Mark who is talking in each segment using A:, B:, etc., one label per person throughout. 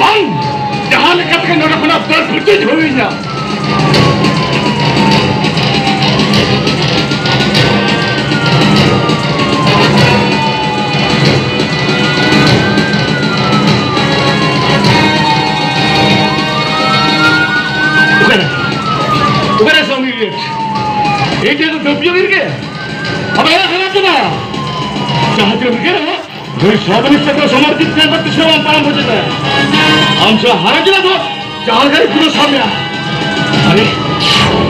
A: bang jangan lekatkan orang kena berputih huinya. Bukan suami dia. Ini tu terbiar ke? Apa yang hendak tu nak? Jangan terbiar ke? Dari sahabat ini kita समर्पित करने पर किसी orang पालन हो जाता है. हम जो हारा जिला तो jangan kali putus samnya. Hari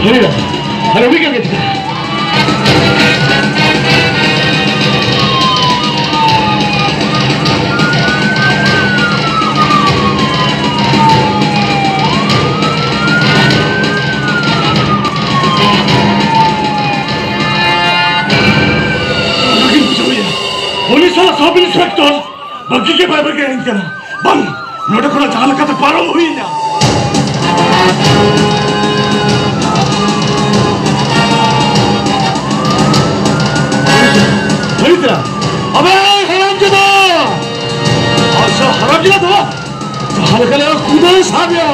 A: ini क्या कहते हैं? सब इंस्पेक्टर बग्गी के बारे में क्या बंद नोटे को जान का तो पारो हुई ना हरिद्रा अबे हरामजादा अच्छा हरामजादा तो जान का ले कूदे साबिया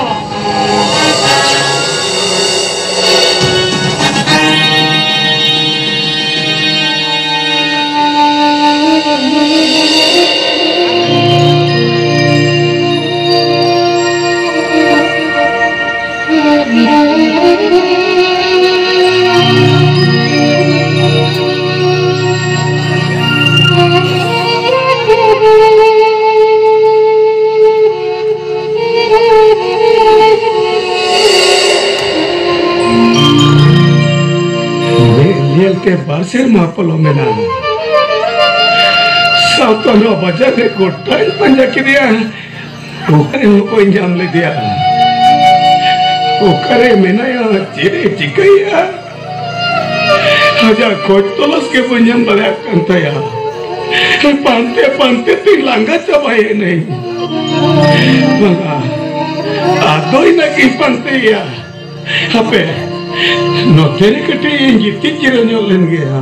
A: के बारसेर मापलो में ना सातों बजा ने गोटा पंजा किया ओकरे को इंजाम ले दिया ओकरे में ना यार चेरे चिकैया हजार खोज तोलस के पंजाम बड़ा कंता यार पांते पांते तीन लांगा चबाए नहीं मगा आदो ही ना की पांते यार अबे no tiene que te injectar tirano lengea.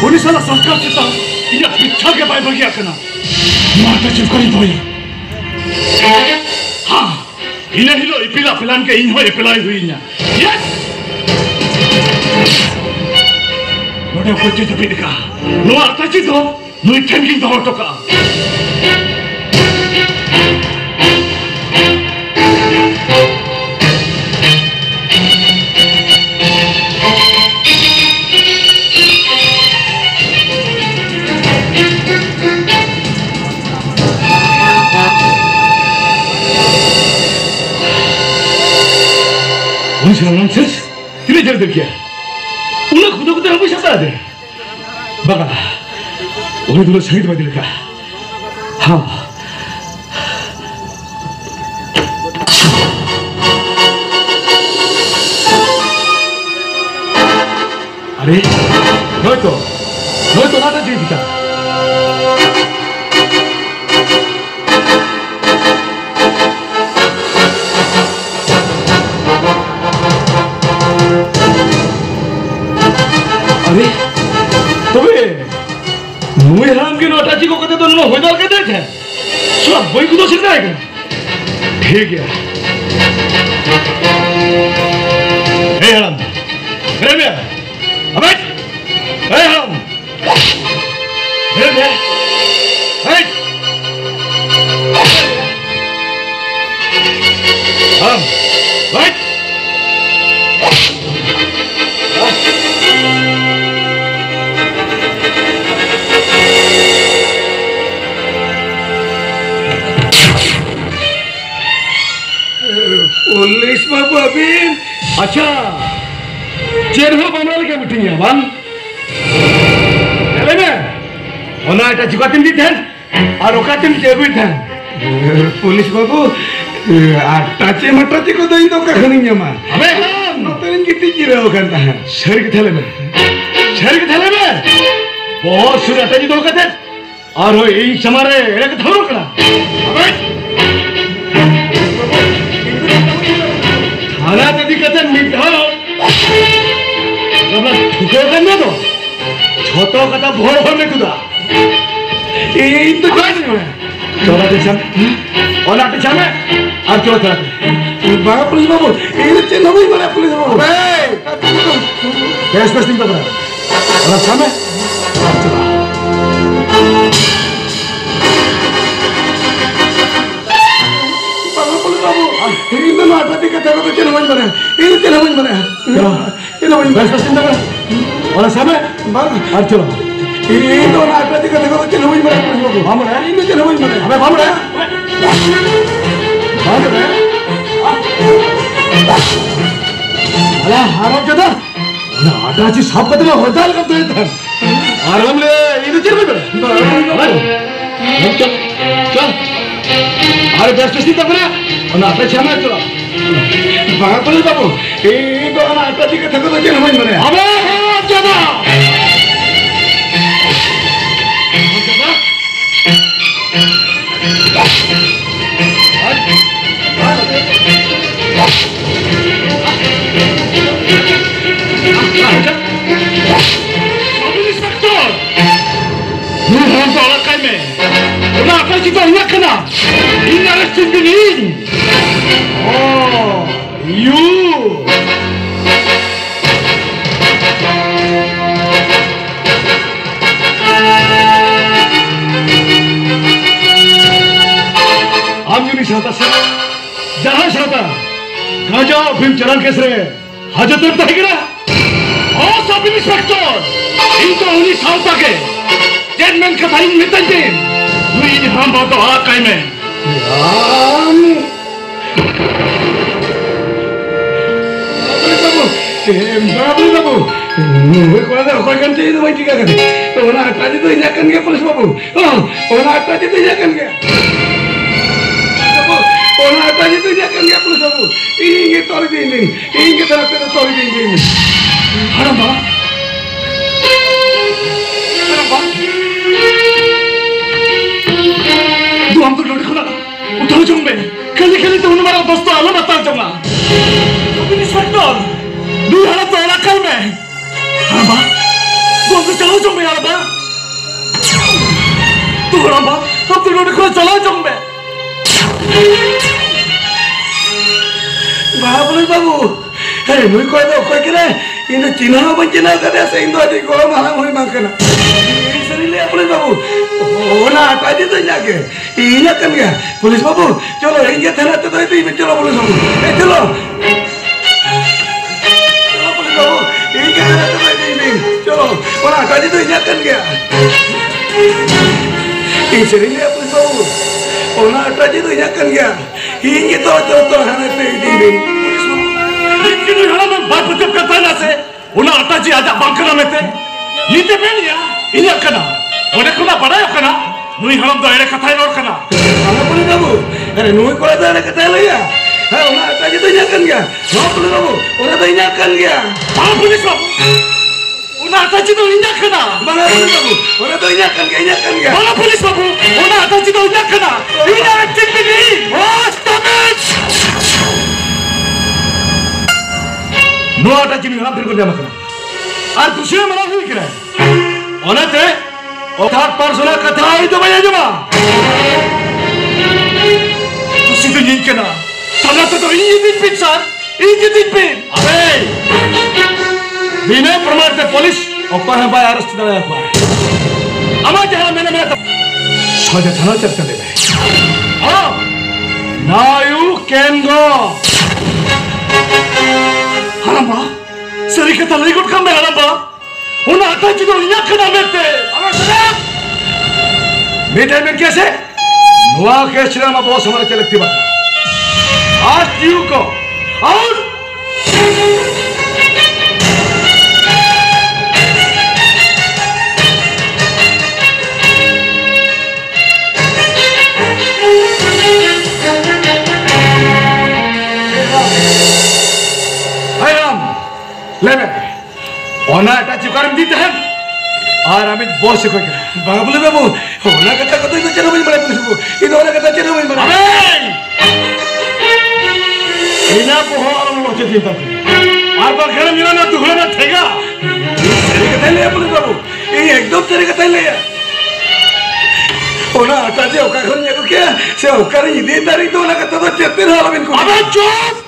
A: Polis ala sarkar kita. Ia picca ke bayi bagi akana. Mata cukari boy. Ha, ini hilo ipila pelan ke inho ipilai huinya. Yes. Noda kucing tapi deka. No arta cito, no itemkin tahu toka. Nonsense कितने जल्द किया उन्हें खुद को तेरा पैसा दे दे बगा उन्हें दूर सही तो बदल का हाँ अरे नोई तो ना तो जी दिखा अरे तुम्हें मुझे हम के नोटाची को कहते तो नो हो जाओ कहते थे सब वही कुछ सिर्फ आएगा ठीक है हे हम हे मैं अबे हे हम हे मैं हे हम हे पुलिस बाबू अभी अच्छा चेहरा बनाने के मिट्टी है बाल चले में होना ऐसा चिकातिम दी थे और ओकातिम चेबी थे पुलिस बाबू आटाचे मटाचे को तो इन तो कहीं नहीं है मार अबे हम नौतरन कितनी जीरो करता है
B: शहर के थैले में बहुत सुर अटैची दो कहते और हो इन समारे एक धरो करा थाना तभी कहते मिठा जब ठुके करने दो छोटो कथा भोर होने तुदा
A: ये तो क्या नहीं है
B: चौड़ा देशम और नाटे चामे और चौथा
A: बाबा पुलिस बाबू ये तो नहीं बना पुलिस बाबू
B: कैश पेस्टिंग तो बना और चामे
A: बाबा पुलिस बाबू ये तो नाटा दी कथा को तो चलो बन बना ये चलो बन बना
B: कैश पेस्टिंग तो बना और चामे और चलो
A: ये तो नाटा दी कथा को चलो बन बना पुलिस बाबू
B: हम रहे
A: ये चलो बन बना
B: हमें हम रहे अला हारो जदा ना आटाची साफ करते ना हड़ताल करते हैं और हम ले ये चल में चल चल अरे बेस्ट स्थिति तक ना और नाटा छाना चला
A: बाबा पुलिस बाबू ये तो नाटा दी कथा को चलो बन बना
B: हमें जदा kita ingat kena ini arrestin binin oh you हम जो नहीं चाहता सर जहां चाहता कहा जाओ फिल्म चरण केस रहे हाजत में बताएगा ओ सब इंस्पेक्टर इनको उन्हीं चाहता के जेनमैन का साइन मिलता है Ini hamba doa kaime.
A: Babu, babu. Kalau ada orang kan jadi macam apa kan? Orang atas itu ingatkan dia polis babu. Orang atas itu ingatkan dia. Orang atas itu ingatkan dia polis babu. Ini ingat tori ini. Ini kita nak tori ini.
B: Haramba. तू हम तो लौट खुला उठाओ जंबे कली तो उन्हें मारा दोस्तों आलो बता जमा इंस्पेक्टर दू हला तो वाला कल में हरबा तू हम तो चलो जंबे हरबा तू हरबा हम तो लौट खुला चलो जंबे
A: बाबू बाबू अरे मुझे कोई करे इन चिन्ह बंचिना करे ऐसे इन दो को माला मुझे मांगना इसलिए पुलिस बाबू ओना आटाजी तो जाके इन्हें कर गया पुलिस बाबू चलो इनके थाना तो चलो पुलिस बाबू चलो चलो पुलिस बाबू इनके थाना तो चलो ओना आटाजी तो इन्हें कर गया इसलिए पुलिस बाबू ओना आटाजी तो इन्हें कर गया इनके तो थाना तो
B: लेकिन यहाँ में बात जब करता है ना से उन्हें आटाजी आजा बांकना में थे ये तो मैं नहीं यार इन्हें करना उन्हें कुना बड़ा है करना नुई हम तो ऐसे कथा ही और करना
A: हमें पुलिस बाबू अरे नुई कोई तो ऐसे कथा ही है उन्हें आटाजी तो इन्हें कर गया नो पुलिस बाबू उन्हें तो इन्हें कर गया
B: हाँ पुलिस बाबू उन्हें आटाजी तो इन्हें करना
A: बना पुलिस बाबू उन्हें तो इन्हें कर गया
B: बना पुलिस बाबू उन्हें आटाजी तो इन्हें करना इन्हें एक्टिंग भी नहीं ओ स्टॉप इट नो आटाजी नहीं हम फिर को जमा करना और दूसरे मना हुई क्या है उन्हें ते थर्ड पर्सन कथा ही तो बजा जमा तो सीधे यही कहना साला तो ये दिन पिन सर ये दिन पिन अबे बिना प्रमाण के पुलिस और कहे बाय अरेस्ट कर दिया हुआ अमा जहां मैंने सजा थाना चर्चा दे रहे हाँ now you can go Haramba सरी कथा नहीं कुछ काम में हरम्बा उन्हें आता चीज़ों इन्हें करना मिलते अबे सुना बेटे में कैसे नुआ के चिराग में बहुत हमारे चलती बात आज क्यों को और ले मैं ओना एटा चुकारिम दी तहन और अमित बॉस को के
A: बाबा बोले बाबू ओना कथा कतो इ चेरो बन बड़े पुलिस बाबू इ ओना कथा चेरो बन बड़े
B: अबे इना पोहर लोचे चिंता और बार खेल मिला ना दुखड़ा ना ठेगा
A: तेरे कथा ले पुलिस बाबू इ एकदम तेरे कथा ले ओना आता जे ओका खन को क्या से ओका रे इदे तारी तो ओना कथा तो चेतेर होला बिन को
B: अबे चुप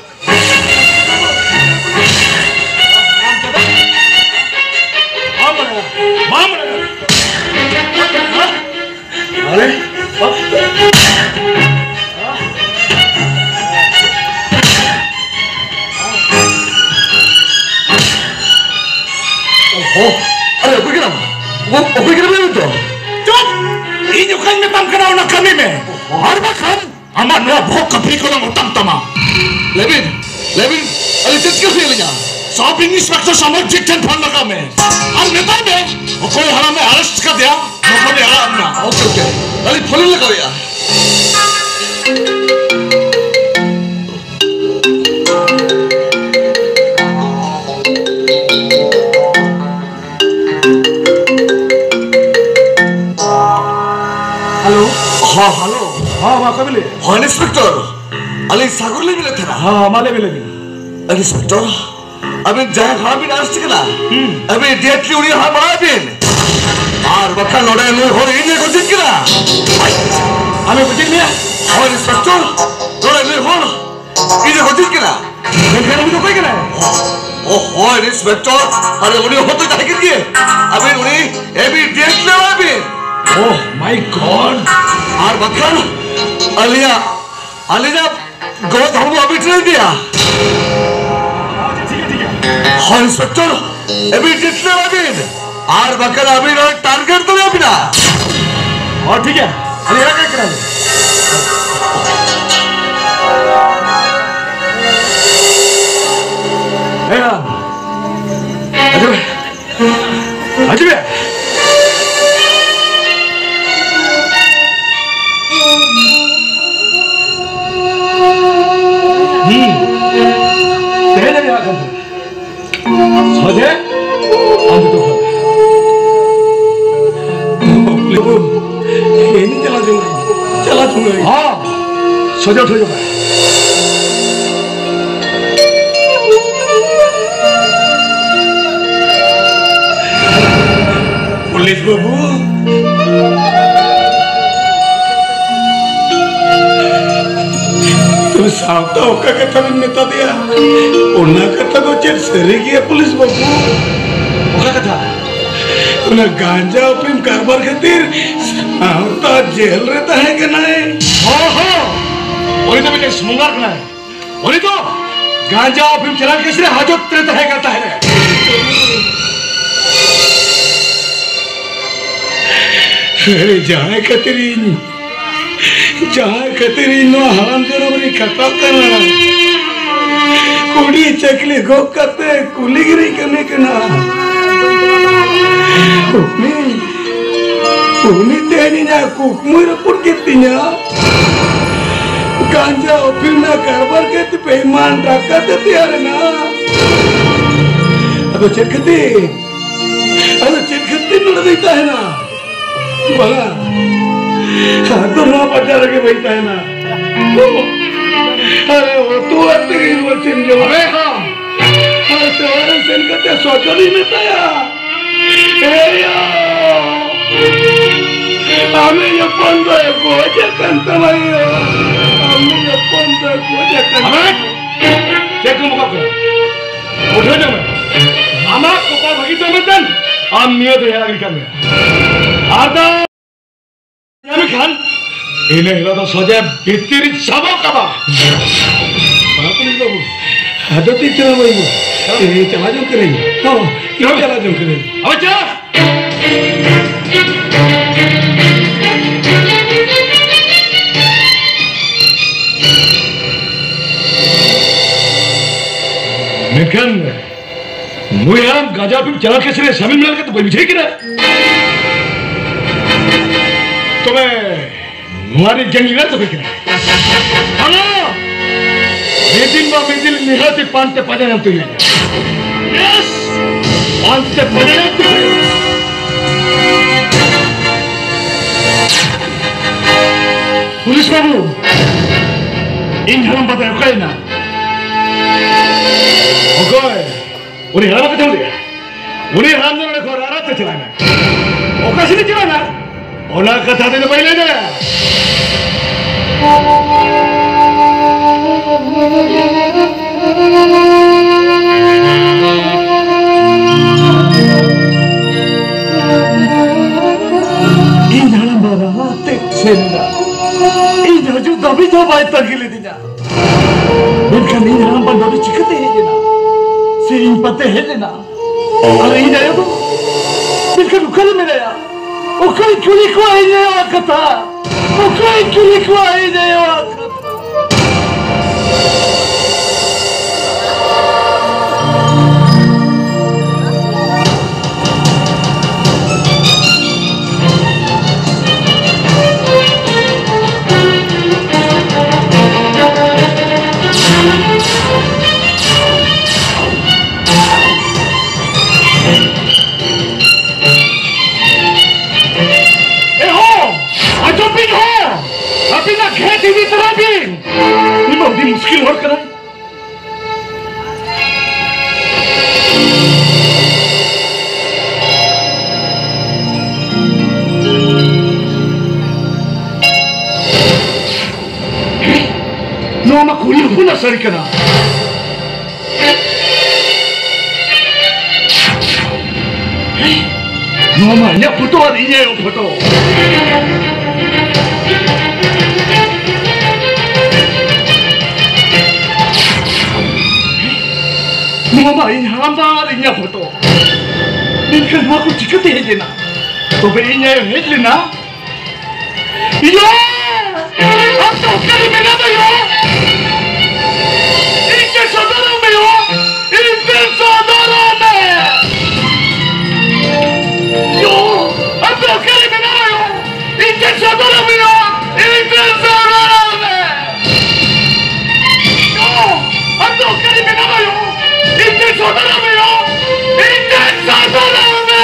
B: अरे
A: अरे कोई क्या वो कोई क्या बोल तो
B: चुप इन युकान में तम करना ना कमी में हर बार हम अमर नो भोग कभी को ना तम तमा
A: लेविन अरे चेत क्यों से ले जा
B: सब इंस्पेक्टर समझ चिट्ठन फोन लगा में और नेता में कोई हमें अरेस्ट कर दिया मौका दे रहा अपना
A: ओके अरे फोन लगाओ यार
B: हेलो हाँ हेलो हाँ माँ कब मिले
A: हाँ इंस्पेक्टर अली सागर ले मिले थे ना
B: हाँ हमारे मिले
A: इंस्पेक्टर अबे जहाँ खाना भी नाश्ते करा अबे डेटली उन्हीं हाँ बना भी और बक्का लौटे में हो रही है कुछ किया
B: हमें कुछ लिया
A: और इंस्पेक्टर लौटे में हो इधर कुछ किया
B: मैं घर में तो कोई क्या है
A: ओ इंस्पेक्टर अरे उन्हीं हो तो जाके दिए अबे उन्हीं अबे डेटली वाला भी
B: ओह माय गॉड
A: और बक्का अलिया गोद हमको अभी ट्रेन दिया हाँ इंस्पेक्टर अभी जितने वाले आर बकर अभी ना टारगेट तो नहीं अपना
B: और ठीक है अरे ये क्या करा ले अजय तेरे क्या कर सजे हम तो
A: ये नहीं चला दूंगा
B: हाँ सजे उठ जाओ
A: पुलिस बाबू तुम सावता ओका कथा में नेता दिया उन्ना कथा तो चेत सरी गया पुलिस बाबू
B: ओका कथा
A: उन्हें गांजा अफीम कारोबार खातिर सावता जेल रहता है कि नहीं
B: हाँ हाँ वही तो बेटे स्मगलर करना है वही तो गांजा अफीम चला के इसलिए हाजत रहता है करता है
A: अरे जहाँ कतरी नो हराम जरूरी खत्म करना कुड़ी चकली गो करते कुलीगिरी करने के ना उन्हीं तेरी ना कुकमुर पुट के तिना गांजा अफीम ना कारोबार के ते बेईमान डाका देते यार ना अब चटकती नड़ देता है ना बड़ा तो ना बचा लगे बैठा है ना अरे वो तो आते गई वो चिन जो है हाँ अरे तेरे सेन का क्या सोचली में ताया हमें ये पंद्रह गोजे कंता नहीं हो हमें ये पंद्रह गोजे कंता
B: क्या तुम मुकाबला उठो ना मैं आमा कोपा भगी तो मत दन आम नियत है यार निकल में आदा यामी खान इन्हें हिला तो सोचे बित्तीरी शाबो कबा
A: पुलिस बाबू आदत ही चला भाई वो चला जो करेंगे हाँ क्यों चला जो करेंगे
B: अब चला निकल मुझे यार गाजा भी चला के सिरे शामिल मिल के तो कोई मुझे किरा तो मैं हमारी जंगली ना तो कोई किरा हेलो मेदिन निहती पांते पदे हम तो ये Yes! Pantai Penentu. Polis babu, ini haram pada okai na. Okai, uni haram apa tahu dia? Uni haram tu nak korang arat tu celana. Okai sini celana. Olah kata dia lepas ini dah. Ini haram pada hati cendera. Ini haju tapi jauh baik tergili dia. Bukan ini haram pada orang cikat heje na. Sehingga pate heje na. Ada ini ada tu. Bukan bukan mana ya. Okai kuli kuah ini awak kata. Okai kuli kuah ini awak kata. Tapi nak खेती भी terapin. Ini बहुत ही मुश्किल work है. Nama kuliah pun asal kena. Namanya foto ini yang foto. Mama ini hambar ini foto. Ini aku cikat heje na. Tobe ini heje na. Iya, aku kali menada yo. Ini saudara me yo. Ini saudara me. Yo, aku kali menada yo. Ini saudara me yo. Ini saudara me. Yo, aku kali menada yo. Ini saudara me yo. Ini saudara me.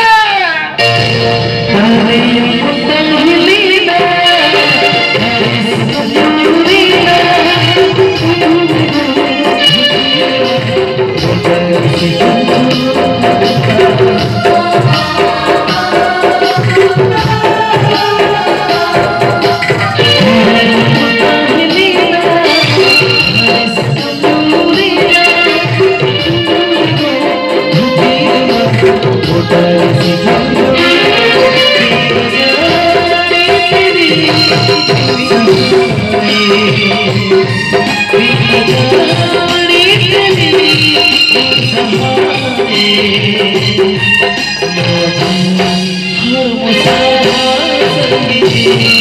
C: Hãy subscribe cho kênh Ghiền Mì Gõ để không bỏ lỡ những video hấp dẫn.